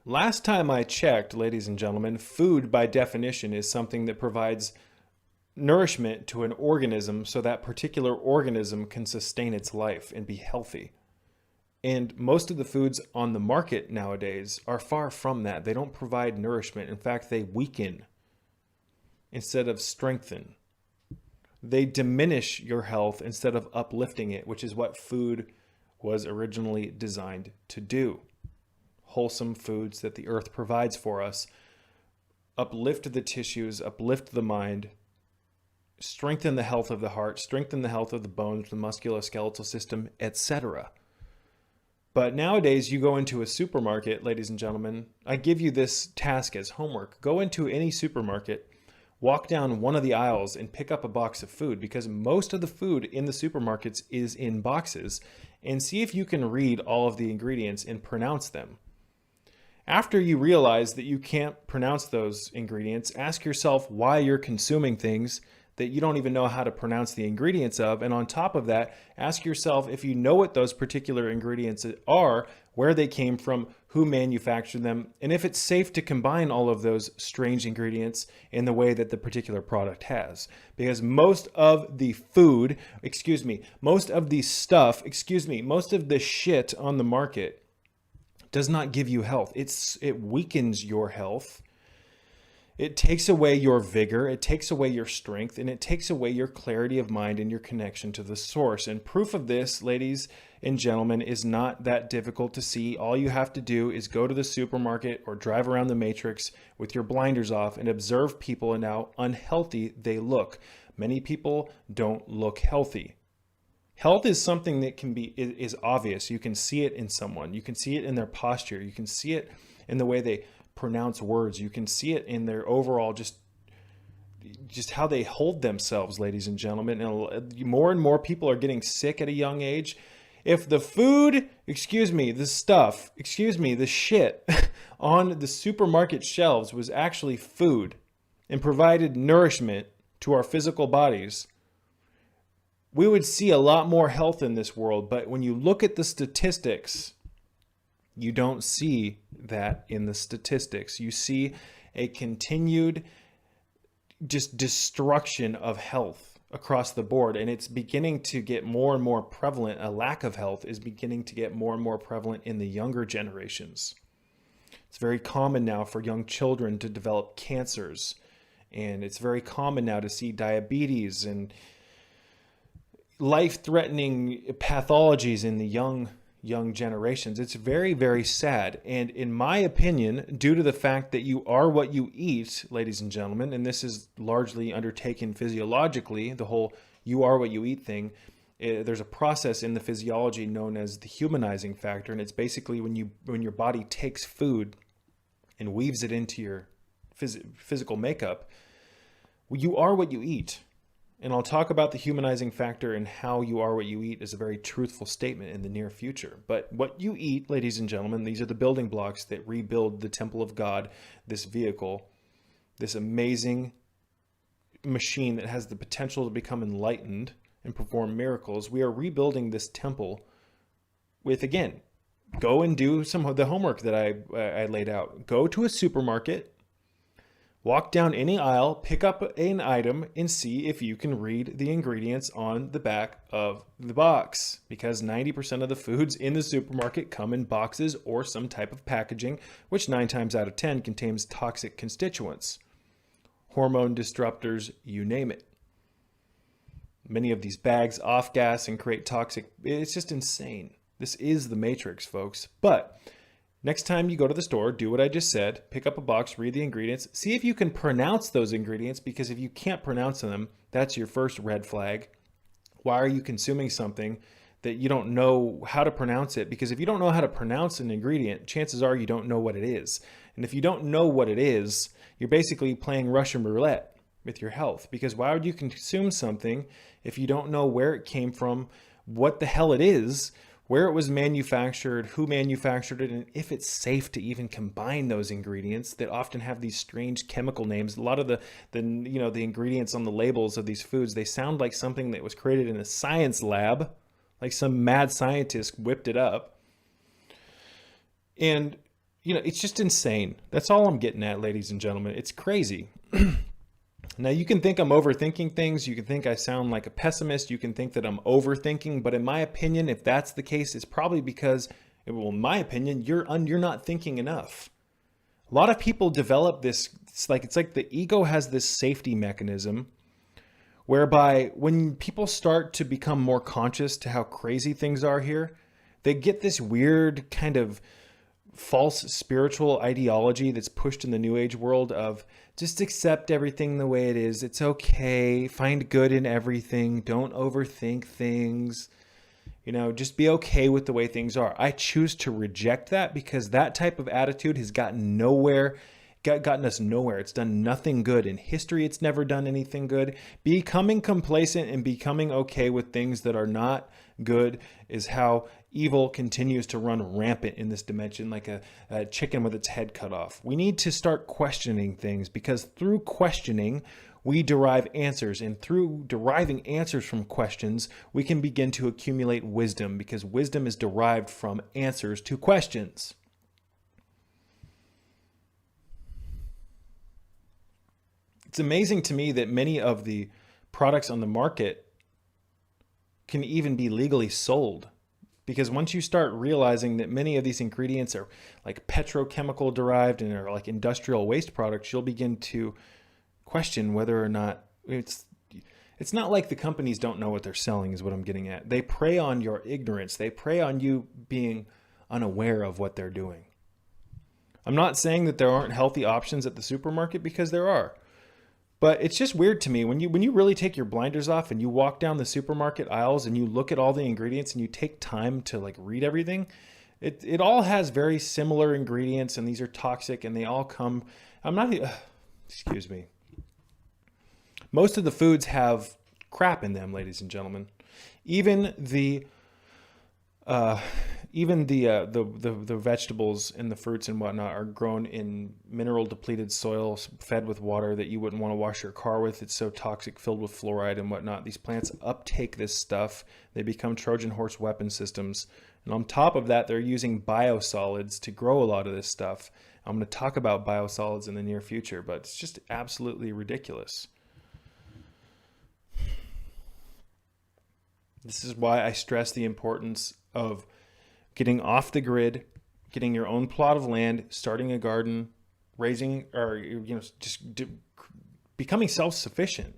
Last time I checked, ladies and gentlemen, food by definition is something that provides nourishment to an organism so that particular organism can sustain its life and be healthy. And most of the foods on the market nowadays are far from that. They don't provide nourishment. In fact, they weaken instead of strengthen. They diminish your health instead of uplifting it, which is what food was originally designed to do. Wholesome foods that the earth provides for us uplift the tissues, uplift the mind, strengthen the health of the heart, strengthen the health of the bones, the musculoskeletal system, etc. But nowadays, you go into a supermarket, ladies and gentlemen, I give you this task as homework. Go into any supermarket, walk down one of the aisles and pick up a box of food, because most of the food in the supermarkets is in boxes, and see if you can read all of the ingredients and pronounce them. After you realize that you can't pronounce those ingredients, ask yourself why you're consuming things that you don't even know how to pronounce the ingredients of. And on top of that, ask yourself if you know what those particular ingredients are, where they came from, who manufactured them, and if it's safe to combine all of those strange ingredients in the way that the particular product has. Because most of the food, most of the stuff, most of the shit on the market does not give you health. It weakens your health. It takes away your vigor, it takes away your strength, and it takes away your clarity of mind and your connection to the source. And proof of this, ladies and gentlemen, is not that difficult to see. All you have to do is go to the supermarket or drive around the matrix with your blinders off and observe people and how unhealthy they look. Many people don't look healthy. Health is something that is obvious. You can see it in someone. You can see it in their posture. You can see it in the way they pronounce words. You can see it in their overall just how they hold themselves, ladies and gentlemen. And more and more people are getting sick at a young age. If the food, the shit on the supermarket shelves was actually food and provided nourishment to our physical bodies, we would see a lot more health in this world. But when you look at the statistics, you don't see that in the statistics. You see a continued just destruction of health across the board. And it's beginning to get more and more prevalent. A lack of health is beginning to get more and more prevalent in the younger generations. It's very common now for young children to develop cancers. And it's very common now to see diabetes and life-threatening pathologies in the young generations. It's very, very sad. And in my opinion, due to the fact that you are what you eat, ladies and gentlemen, and this is largely undertaken physiologically, the whole you are what you eat thing, there's a process in the physiology known as the humanizing factor. And it's basically when your body takes food and weaves it into your physical makeup, you are what you eat. And I'll talk about the humanizing factor and how you are what you eat is a very truthful statement in the near future. But what you eat, ladies and gentlemen, these are the building blocks that rebuild the temple of God, this vehicle, this amazing machine that has the potential to become enlightened and perform miracles. We are rebuilding this temple with, again, go and do some of the homework that I laid out. Go to a supermarket. Walk down any aisle, pick up an item, and see if you can read the ingredients on the back of the box. Because 90% of the foods in the supermarket come in boxes or some type of packaging, which 9 times out of 10 contains toxic constituents. Hormone disruptors, you name it. Many of these bags off-gas and create toxic. It's just insane. This is the Matrix, folks. But next time you go to the store, do what I just said. Pick up a box, read the ingredients. See if you can pronounce those ingredients, because if you can't pronounce them, that's your first red flag. Why are you consuming something that you don't know how to pronounce it? Because if you don't know how to pronounce an ingredient, chances are you don't know what it is. And if you don't know what it is, you're basically playing Russian roulette with your health. Because why would you consume something if you don't know where it came from, what the hell it is, where it was manufactured, who manufactured it, and if it's safe to even combine those ingredients that often have these strange chemical names. A lot of the ingredients on the labels of these foods, they sound like something that was created in a science lab, like some mad scientist whipped it up. And it's just insane. That's all I'm getting at, ladies and gentlemen. It's crazy. Now, you can think I'm overthinking things. You can think I sound like a pessimist. You can think that I'm overthinking. But in my opinion, if that's the case, it's probably because, well, in my opinion, you're not thinking enough. A lot of people develop this, it's like the ego has this safety mechanism whereby when people start to become more conscious to how crazy things are here, they get this weird kind of false spiritual ideology that's pushed in the New Age world of just accept everything the way it is. It's okay. Find good in everything. Don't overthink things. Just be okay with the way things are. I choose to reject that because that type of attitude has gotten us nowhere. It's done nothing good. In history, it's never done anything good. Becoming complacent and becoming okay with things that are not good is how evil continues to run rampant in this dimension like a chicken with its head cut off. We need to start questioning things because through questioning, we derive answers. And through deriving answers from questions, we can begin to accumulate wisdom because wisdom is derived from answers to questions. It's amazing to me that many of the products on the market can even be legally sold. Because once you start realizing that many of these ingredients are like petrochemical derived and are like industrial waste products, you'll begin to question whether or not it's not like the companies don't know what they're selling is what I'm getting at. They prey on your ignorance. They prey on you being unaware of what they're doing. I'm not saying that there aren't healthy options at the supermarket because there are. But it's just weird to me when you really take your blinders off and you walk down the supermarket aisles and you look at all the ingredients and you take time to like read everything, it all has very similar ingredients and these are toxic and they all come. Excuse me. Most of the foods have crap in them, ladies and gentlemen. Even the vegetables and the fruits and whatnot are grown in mineral depleted soil fed with water that you wouldn't want to wash your car with. It's so toxic, filled with fluoride and whatnot. These plants uptake this stuff. They become Trojan horse weapon systems. And on top of that, they're using biosolids to grow a lot of this stuff. I'm going to talk about biosolids in the near future, but it's just absolutely ridiculous. This is why I stress the importance of getting off the grid, getting your own plot of land, starting a garden, becoming self-sufficient.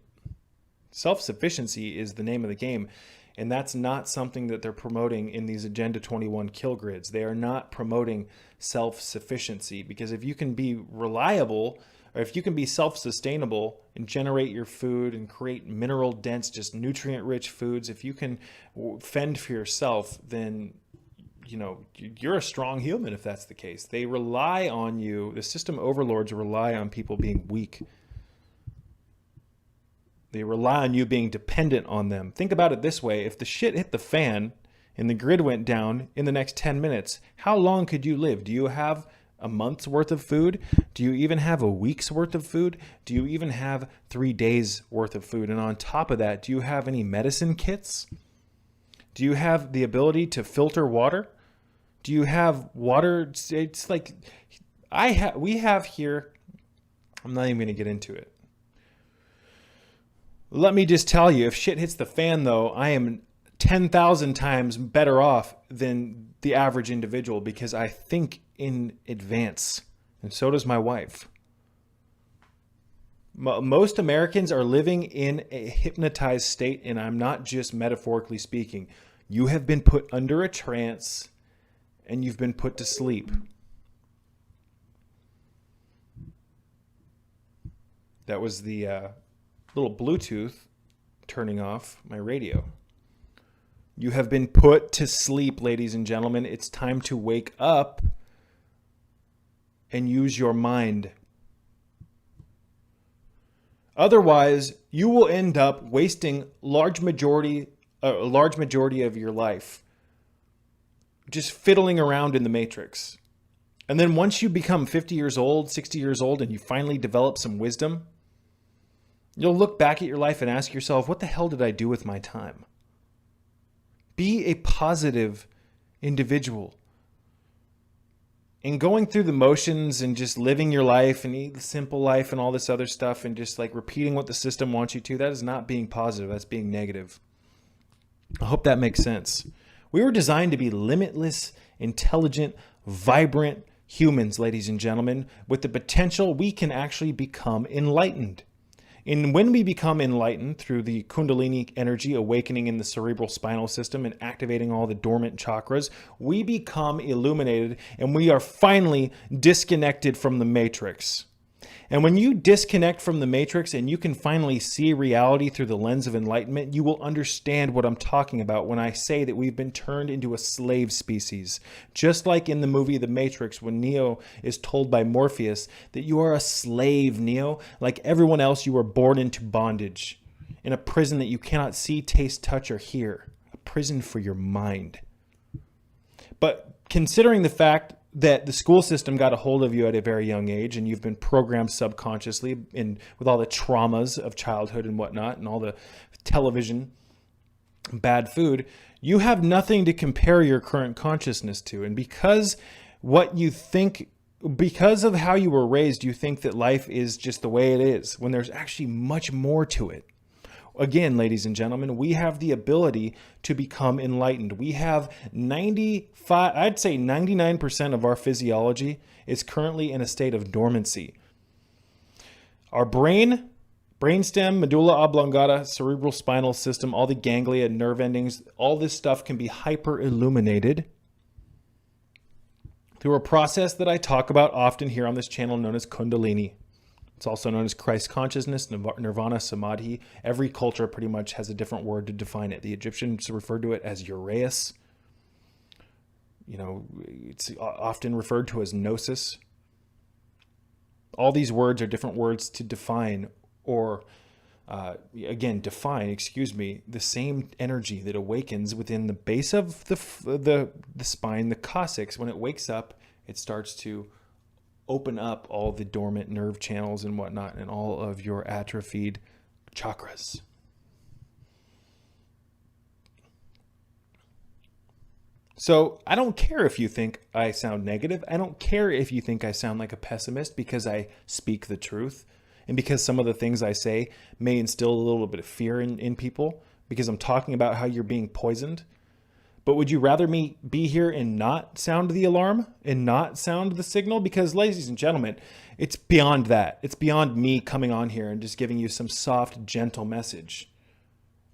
Self-sufficiency is the name of the game. And that's not something that they're promoting in these Agenda 21 kill grids. They are not promoting self-sufficiency because if you can be reliable or if you can be self-sustainable and generate your food and create mineral-dense, just nutrient-rich foods, if you can fend for yourself, then you're a strong human if that's the case. They rely on you. The system overlords rely on people being weak. They rely on you being dependent on them. Think about it this way. If the shit hit the fan and the grid went down in the next 10 minutes, how long could you live? Do you have a month's worth of food? Do you even have a week's worth of food? Do you even have 3 days worth of food? And on top of that, do you have any medicine kits? Do you have the ability to filter water? Do you have water? It's like we have here. I'm not even going to get into it. Let me just tell you, if shit hits the fan, though, I am 10,000 times better off than the average individual because I think in advance, and so does my wife. Most Americans are living in a hypnotized state, and I'm not just metaphorically speaking. You have been put under a trance, and you've been put to sleep. That was the little Bluetooth turning off my radio. You have been put to sleep, ladies and gentlemen. It's time to wake up and use your mind. Otherwise, you will end up wasting a large majority of your life just fiddling around in the matrix. And then once you become 50 years old, 60 years old, and you finally develop some wisdom, you'll look back at your life and ask yourself, what the hell did I do with my time? Be a positive individual. And going through the motions and just living your life and eat the simple life and all this other stuff and just like repeating what the system wants you to, that is not being positive. That's being negative. I hope that makes sense. We were designed to be limitless, intelligent, vibrant humans, ladies and gentlemen, with the potential we can actually become enlightened. And when we become enlightened through the Kundalini energy awakening in the cerebral spinal system and activating all the dormant chakras, we become illuminated and we are finally disconnected from the matrix. And when you disconnect from the matrix and you can finally see reality through the lens of enlightenment, you will understand what I'm talking about when I say that we've been turned into a slave species. Just like in the movie The Matrix, when Neo is told by Morpheus that you are a slave, Neo. Like everyone else, you were born into bondage in a prison that you cannot see, taste, touch, or hear. A prison for your mind. But considering the fact that the school system got a hold of you at a very young age and you've been programmed subconsciously with all the traumas of childhood and whatnot and all the television, bad food, you have nothing to compare your current consciousness to. And because of how you were raised, you think that life is just the way it is, when there's actually much more to it. Again, ladies and gentlemen, we have the ability to become enlightened. We have 99% of our physiology is currently in a state of dormancy. Our brain, brainstem, medulla oblongata, cerebral spinal system, all the ganglia, nerve endings, all this stuff can be hyper illuminated through a process that I talk about often here on this channel known as Kundalini. It's also known as Christ consciousness, nirvana, samadhi. Every culture pretty much has a different word to define it. The Egyptians referred to it as Uraeus. It's often referred to as gnosis. All these words are different words to define the same energy that awakens within the base of the spine, the coccyx. When it wakes up, it starts to open up all the dormant nerve channels and whatnot and all of your atrophied chakras. So I don't care if you think I sound negative. I don't care if you think I sound like a pessimist, because I speak the truth and because some of the things I say may instill a little bit of fear in people, because I'm talking about how you're being poisoned. But would you rather me be here and not sound the alarm and not sound the signal? Because, ladies and gentlemen, it's beyond that. It's beyond me coming on here and just giving you some soft, gentle message.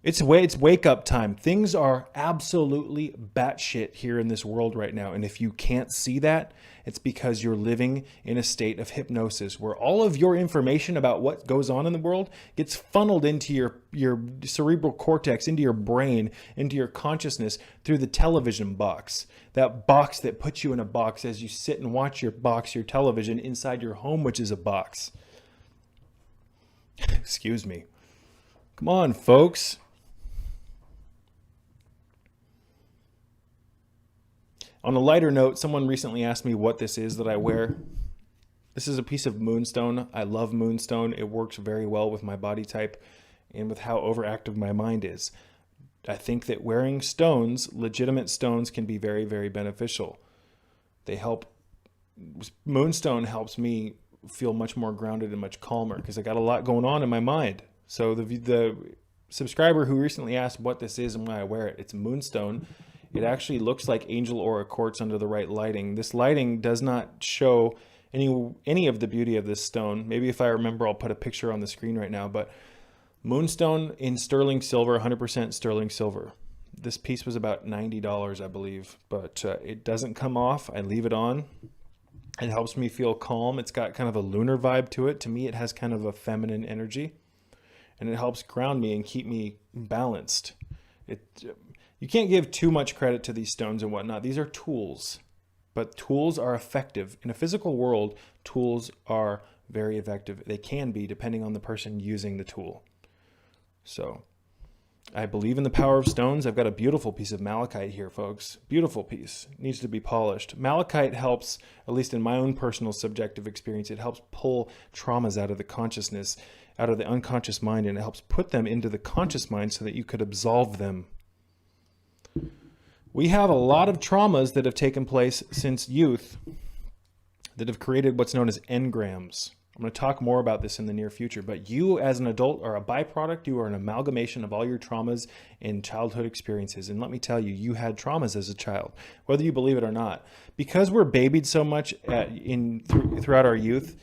It's wake up time. Things are absolutely batshit here in this world right now. And if you can't see that, it's because you're living in a state of hypnosis where all of your information about what goes on in the world gets funneled into your cerebral cortex, into your brain, into your consciousness through the television box. That box that puts you in a box as you sit and watch your television inside your home, which is a box. Excuse me. Come on, folks. On a lighter note, someone recently asked me what this is that I wear. This is a piece of moonstone. I love moonstone. It works very well with my body type and with how overactive my mind is. I think that wearing stones, legitimate stones, can be very, very beneficial. Moonstone helps me feel much more grounded and much calmer because I got a lot going on in my mind. So the subscriber who recently asked what this is and why I wear it, it's moonstone. It actually looks like angel aura quartz under the right lighting. This lighting does not show any of the beauty of this stone. Maybe if I remember, I'll put a picture on the screen right now. But moonstone in sterling silver, 100% sterling silver. This piece was about $90, I believe. But it doesn't come off. I leave it on. It helps me feel calm. It's got kind of a lunar vibe to it. To me, it has kind of a feminine energy. And it helps ground me and keep me balanced. You can't give too much credit to these stones and whatnot. These are tools, but tools are effective. In a physical world, tools are very effective. They can be, depending on the person using the tool. So I believe in the power of stones. I've got a beautiful piece of malachite here, folks. Beautiful piece. It needs to be polished. Malachite helps, at least in my own personal subjective experience, it helps pull traumas out of the consciousness, out of the unconscious mind, and it helps put them into the conscious mind so that you could absolve them. We have a lot of traumas that have taken place since youth that have created what's known as engrams. I'm going to talk more about this in the near future, but you as an adult are a byproduct. You are an amalgamation of all your traumas and childhood experiences. And let me tell you, you had traumas as a child, whether you believe it or not. Because we're babied so much throughout our youth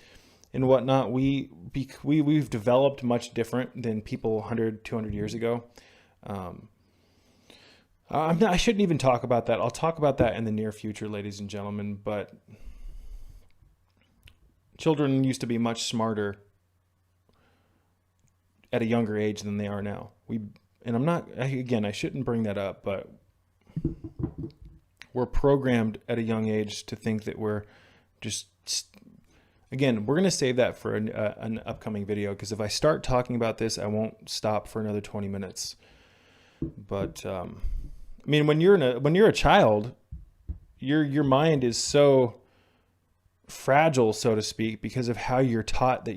and whatnot, we've developed much different than people 100, 200 years ago. I shouldn't even talk about that. I'll talk about that in the near future, ladies and gentlemen, but children used to be much smarter at a younger age than they are now. I shouldn't bring that up, but we're programmed at a young age to think that we're just, again, we're going to save that for an upcoming video, because if I start talking about this, I won't stop for another 20 minutes. But, when you're a child, your mind is so fragile, so to speak, because of how you're taught,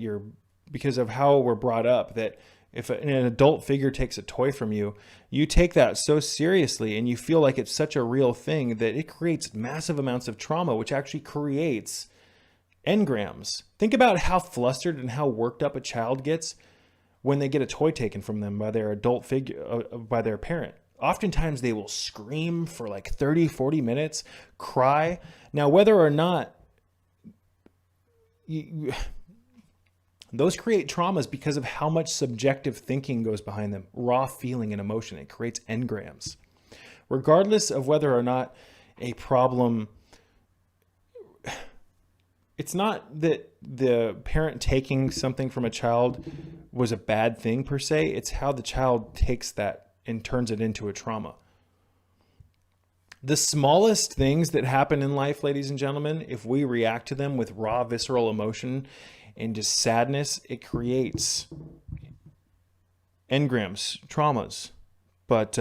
because of how we're brought up, that if an adult figure takes a toy from you, you take that so seriously and you feel like it's such a real thing that it creates massive amounts of trauma, which actually creates engrams. Think about how flustered and how worked up a child gets when they get a toy taken from them by their adult figure, by their parent. Oftentimes they will scream for like 30, 40 minutes, cry. Now, whether or not those create traumas because of how much subjective thinking goes behind them, raw feeling and emotion. It creates engrams. Regardless of whether or not a problem, it's not that the parent taking something from a child was a bad thing per se. It's how the child takes that and turns it into a trauma. The smallest things that happen in life, ladies and gentlemen, if we react to them with raw, visceral emotion and just sadness, it creates engrams, traumas. But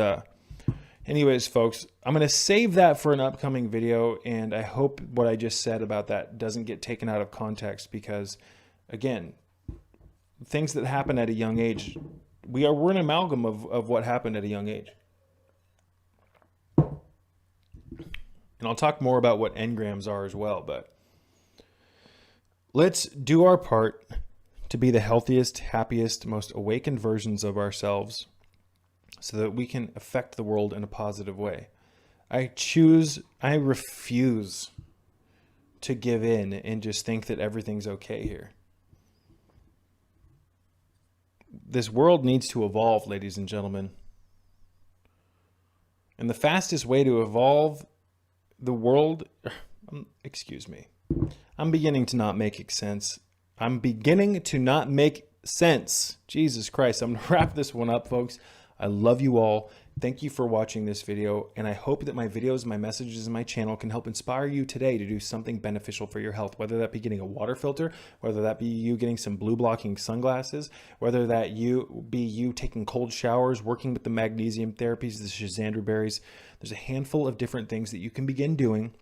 anyways, folks, I'm going to save that for an upcoming video, and I hope what I just said about that doesn't get taken out of context, because, again, things that happen at a young age, we're an amalgam of what happened at a young age. And I'll talk more about what engrams are as well, but let's do our part to be the healthiest, happiest, most awakened versions of ourselves so that we can affect the world in a positive way. I refuse to give in and just think that everything's okay here. This world needs to evolve, ladies and gentlemen. And the fastest way to evolve the world, excuse me, I'm beginning to not make sense. I'm beginning to not make sense. Jesus Christ. I'm going to wrap this one up, folks. I love you all. Thank you for watching this video, and I hope that my videos, my messages, and my channel can help inspire you today to do something beneficial for your health, whether that be getting a water filter, whether that be you getting some blue blocking sunglasses, whether that be you taking cold showers, working with the magnesium therapies, the schizandra berries. There's a handful of different things that you can begin doing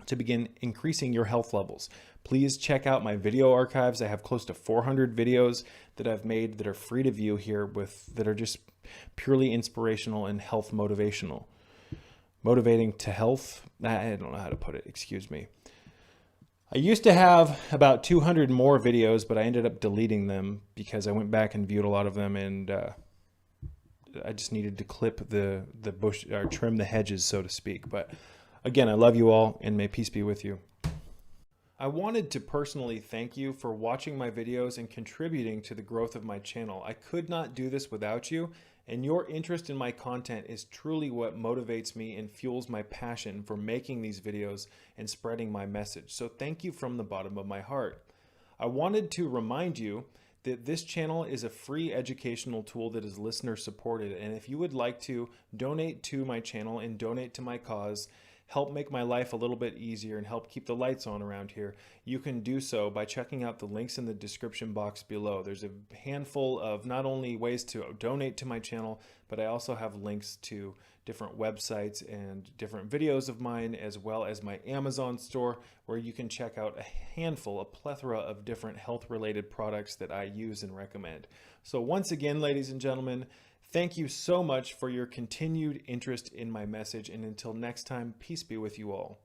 to begin increasing your health levels. Please check out my video archives. I have close to 400 videos that I've made that are free to view here, that are just purely inspirational and health motivational. Motivating to health? I don't know how to put it, excuse me. I used to have about 200 more videos, but I ended up deleting them because I went back and viewed a lot of them, and I just needed to clip the bush, or trim the hedges, so to speak. But again, I love you all, and may peace be with you. I wanted to personally thank you for watching my videos and contributing to the growth of my channel. I could not do this without you, and your interest in my content is truly what motivates me and fuels my passion for making these videos and spreading my message. So thank you from the bottom of my heart. I wanted to remind you that this channel is a free educational tool that is listener supported, and if you would like to donate to my channel and donate to my cause, help make my life a little bit easier and help keep the lights on around here, you can do so by checking out the links in the description box below. There's a handful of not only ways to donate to my channel, but I also have links to different websites and different videos of mine, as well as my Amazon store, where you can check out a plethora of different health-related products that I use and recommend. So once again, ladies and gentlemen, thank you so much for your continued interest in my message, and until next time, peace be with you all.